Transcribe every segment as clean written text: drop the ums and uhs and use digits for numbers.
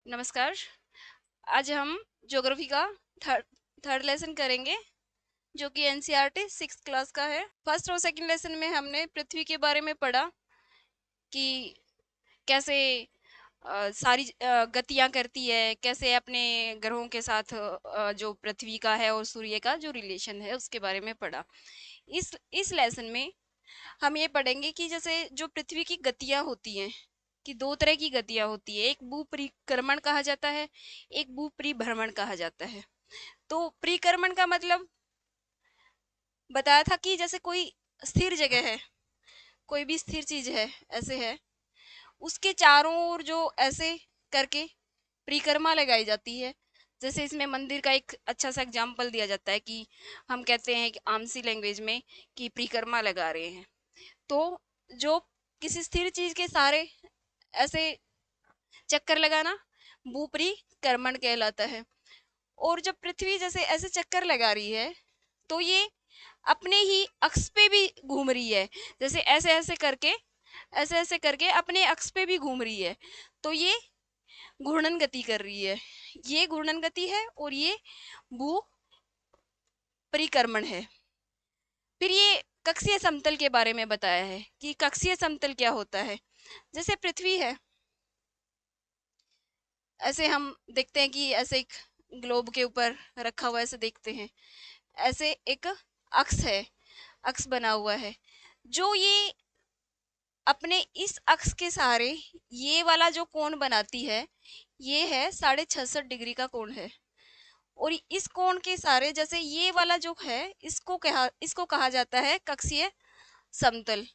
नमस्कार। आज हम ज्योग्राफी का थर्ड थर्ड लेसन करेंगे, जो कि एनसीईआरटी सिक्स क्लास का है। फर्स्ट और सेकंड लेसन में हमने पृथ्वी के बारे में पढ़ा कि कैसे सारी गतियां करती है, कैसे अपने ग्रहों के साथ जो पृथ्वी का है और सूर्य का जो रिलेशन है उसके बारे में पढ़ा। इस लेसन में हम ये पढ़ेंगे कि जैसे जो पृथ्वी की गतियां होती हैं, कि दो तरह की गतियां होती है। एक भू परिक्रमण कहा जाता है, एक भू परिभ्रमण कहा जाता है। तो परिक्रमण का मतलब बताया था कि जैसे कोई स्थिर जगह है, कोई भी स्थिर चीज है, ऐसे है, उसके चारों ओर जो ऐसे करके परिक्रमा लगाई जाती है। जैसे इसमें मंदिर का एक अच्छा सा एग्जाम्पल दिया जाता है कि हम कहते हैं कि आमसी लैंग्वेज में कि परिक्रमा लगा रहे हैं। तो जो किसी स्थिर चीज के सारे ऐसे चक्कर लगाना भू परिक्रमण कहलाता है। और जब पृथ्वी जैसे ऐसे चक्कर लगा रही है, तो ये अपने ही अक्ष पे भी घूम रही है। जैसे ऐसे ऐसे करके अपने अक्ष पे भी घूम रही है। तो ये घूर्णन गति कर रही है। ये घूर्णन गति है और ये भू परिक्रमण है। फिर ये कक्षीय समतल के बारे में बताया है कि कक्षीय समतल क्या होता है। जैसे पृथ्वी है, ऐसे हम देखते हैं कि ऐसे एक ग्लोब के ऊपर रखा हुआ ऐसे देखते हैं, ऐसे एक अक्ष है, अक्ष बना हुआ है। जो ये अपने इस अक्ष के सहारे ये वाला जो कोण बनाती है, ये है 66.5 डिग्री का कोण है। और इस कोण के सहारे जैसे ये वाला जो है, इसको कहा जाता है कक्षीय समतल।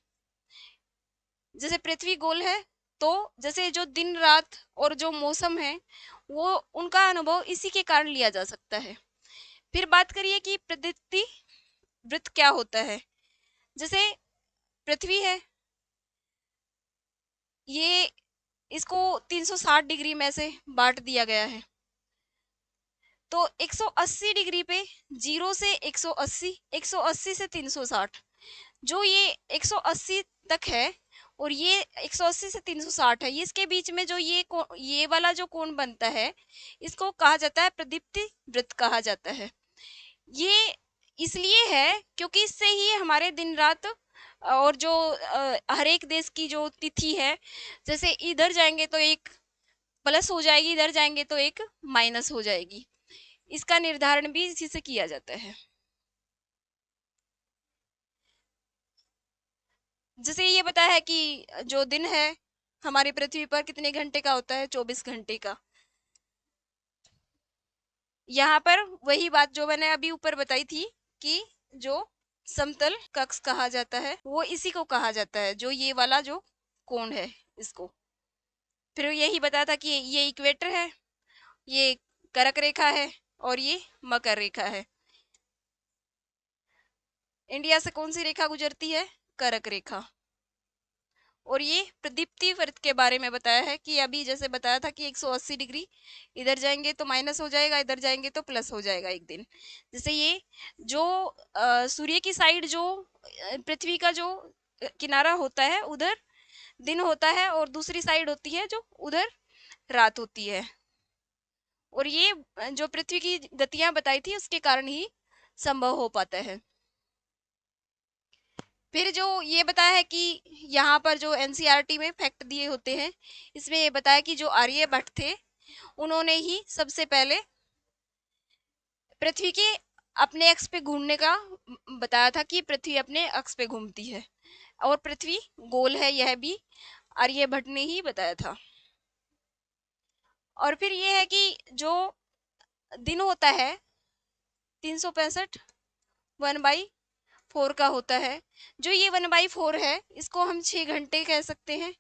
जैसे पृथ्वी गोल है, तो जैसे जो दिन रात और जो मौसम है, वो उनका अनुभव इसी के कारण लिया जा सकता है। फिर बात करिए कि प्रदीप्ति वृत्त क्या होता है। जैसे पृथ्वी है, ये इसको 360 डिग्री में से बांट दिया गया है। तो 180 डिग्री पे, 0 से 180, 180 से 360, जो ये 180 तक है और ये 180 से 360 है, इसके बीच में जो ये वाला जो कोण बनता है, इसको कहा जाता है प्रदीप्ति वृत्त कहा जाता है। ये इसलिए है क्योंकि इससे ही हमारे दिन रात और जो हर एक देश की जो तिथि है, जैसे इधर जाएंगे तो एक प्लस हो जाएगी, इधर जाएंगे तो एक माइनस हो जाएगी। इसका निर्धारण भी इसी से किया जाता है। जैसे ये पता है कि जो दिन है हमारी पृथ्वी पर कितने घंटे का होता है, 24 घंटे का। यहाँ पर वही बात जो मैंने अभी ऊपर बताई थी कि जो समतल कक्ष कहा जाता है, वो इसी को कहा जाता है, जो ये वाला जो कोण है इसको। फिर यही बताया था कि ये इक्वेटर है, ये कर्क रेखा है और ये मकर रेखा है। इंडिया से कौन सी रेखा गुजरती है? कर्क रेखा। और ये प्रदीप्ति वृत्त के बारे में बताया है कि अभी जैसे बताया था कि 180 डिग्री, इधर जाएंगे तो माइनस हो जाएगा, इधर जाएंगे तो प्लस हो जाएगा एक दिन। जैसे ये जो सूर्य की साइड जो पृथ्वी का जो किनारा होता है, उधर दिन होता है और दूसरी साइड होती है जो उधर रात होती है। और ये जो पृथ्वी की गतियां बताई थी उसके कारण ही संभव हो पाता है। फिर जो ये बताया है कि यहाँ पर जो एनसीईआरटी में फैक्ट दिए होते हैं, इसमें ये बताया कि जो आर्यभट्ट थे, उन्होंने ही सबसे पहले पृथ्वी के अपने अक्ष पे घूमने का बताया था कि पृथ्वी अपने अक्ष पे घूमती है और पृथ्वी गोल है, यह भी आर्यभट्ट ने ही बताया था। और फिर ये है कि जो दिन होता है 365 1/4 का होता है। जो ये 1/4 है, इसको हम 6 घंटे कह सकते हैं।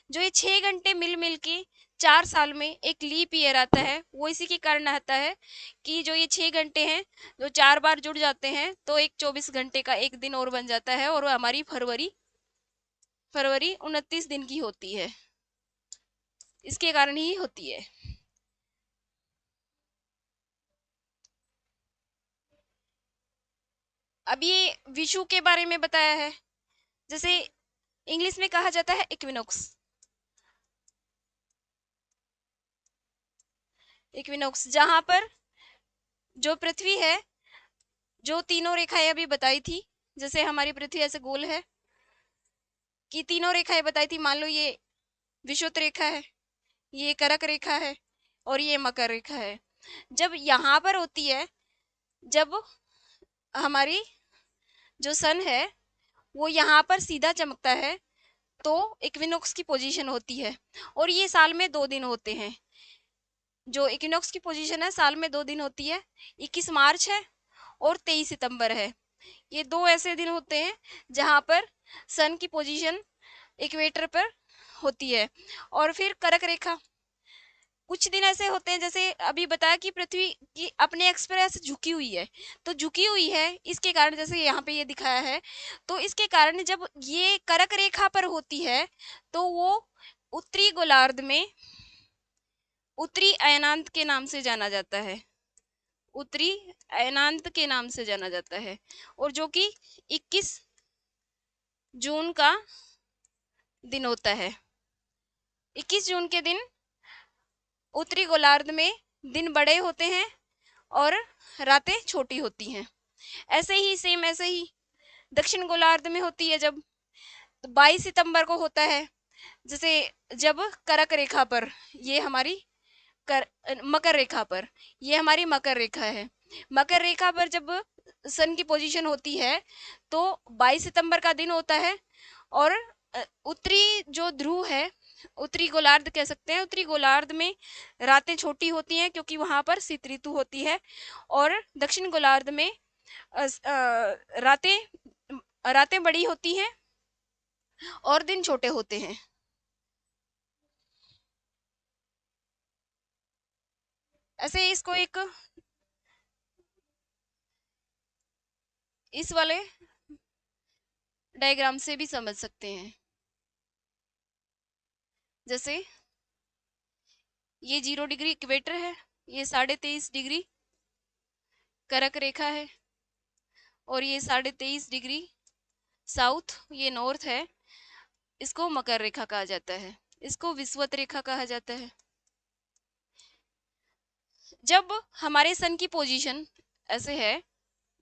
जो ये 6 घंटे मिल मिल के 4 साल में एक लीप ईयर आता है, वो इसी के कारण आता है कि जो ये 6 घंटे हैं, जो 4 बार जुड़ जाते हैं तो एक 24 घंटे का एक दिन और बन जाता है, और वो हमारी फरवरी फरवरी 29 दिन की होती है। इसके कारण ही होती है। अब ये विषु के बारे में बताया है। जैसे इंग्लिश में कहा जाता है इक्विनोक्स। इक्विनॉक्स, जहां पर जो पृथ्वी है, जो तीनों रेखाएं अभी बताई थी, जैसे हमारी पृथ्वी ऐसे गोल है कि तीनों रेखाएं बताई थी, मान लो ये विषुवत रेखा है, ये कर्क रेखा है और ये मकर रेखा है। जब यहाँ पर होती है, जब हमारी जो सन है वो यहाँ पर सीधा चमकता है, तो इक्विनॉक्स की पोजीशन होती है। और ये साल में 2 दिन होते हैं। जो इक्विनॉक्स की पोजीशन है साल में 2 दिन होती है, 21 मार्च है और 23 सितंबर है। ये 2 ऐसे दिन होते हैं जहां पर सन की पोजीशन इक्वेटर पर होती है। और फिर कर्क रेखा, कुछ दिन ऐसे होते हैं, जैसे अभी बताया कि पृथ्वी की अपने एक्स पर ऐसे झुकी हुई है, तो झुकी हुई है इसके कारण, जैसे यहाँ पे ये दिखाया है, तो इसके कारण जब ये कर्क रेखा पर होती है तो वो उत्तरी गोलार्ध में उत्तरी अयनांत के नाम से जाना जाता है, उत्तरी अयनांत के नाम से जाना जाता है। और जो कि 21 जून का दिन होता है। 21 जून के दिन उत्तरी गोलार्ध में दिन बड़े होते हैं और रातें छोटी होती हैं। ऐसे ही सेम ऐसे ही दक्षिण गोलार्ध में होती है, जब 22 सितंबर को होता है, जैसे जब कर्क रेखा पर, ये हमारी मकर रेखा पर, ये हमारी मकर रेखा है, मकर रेखा पर जब सन की पोजीशन होती है तो 22 सितंबर का दिन होता है। और उत्तरी जो ध्रुव है, उत्तरी गोलार्ध कह सकते हैं, उत्तरी गोलार्ध में रातें छोटी होती हैं क्योंकि वहां पर शीत ऋतु होती है। और दक्षिण गोलार्ध में रातें रातें बड़ी होती हैं और दिन छोटे होते हैं। ऐसे इसको एक इस वाले डायग्राम से भी समझ सकते हैं। जैसे ये 0 डिग्री इक्वेटर है, ये 23.5 डिग्री कर्क रेखा है और ये 23.5 डिग्री साउथ, ये नॉर्थ है। इसको मकर रेखा कहा जाता है, इसको विषुवत रेखा कहा जाता है। जब हमारे सन की पोजीशन ऐसे है,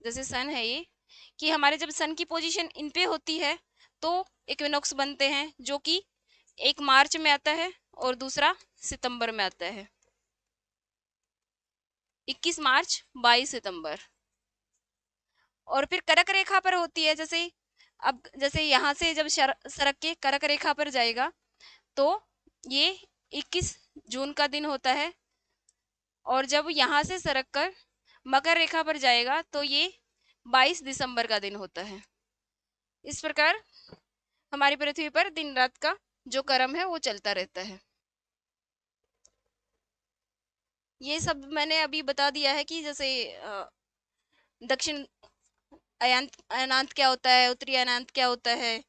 जैसे सन है ये, कि हमारे जब सन की पोजीशन इन पे होती है तो इक्विनॉक्स बनते हैं, जो कि एक मार्च में आता है और दूसरा सितंबर में आता है। 21 मार्च 22 सितंबर। और फिर कर्क रेखा पर होती है, जैसे अब जैसे यहाँ से जब सरक के कर्क रेखा पर जाएगा तो ये 21 जून का दिन होता है। और जब यहाँ से सरक कर मकर रेखा पर जाएगा तो ये 22 दिसंबर का दिन होता है। इस प्रकार हमारी पृथ्वी पर दिन रात का जो क्रम है वो चलता रहता है। ये सब मैंने अभी बता दिया है कि जैसे दक्षिण अयनांत क्या होता है, उत्तरी अयनांत क्या होता है,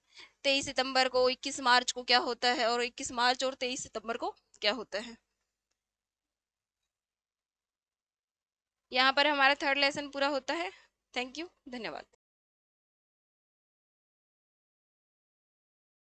23 सितंबर को, 21 मार्च को क्या होता है, और 21 मार्च और 23 सितंबर को क्या होता है। यहाँ पर हमारा 3rd लेसन पूरा होता है। थैंक यू, धन्यवाद।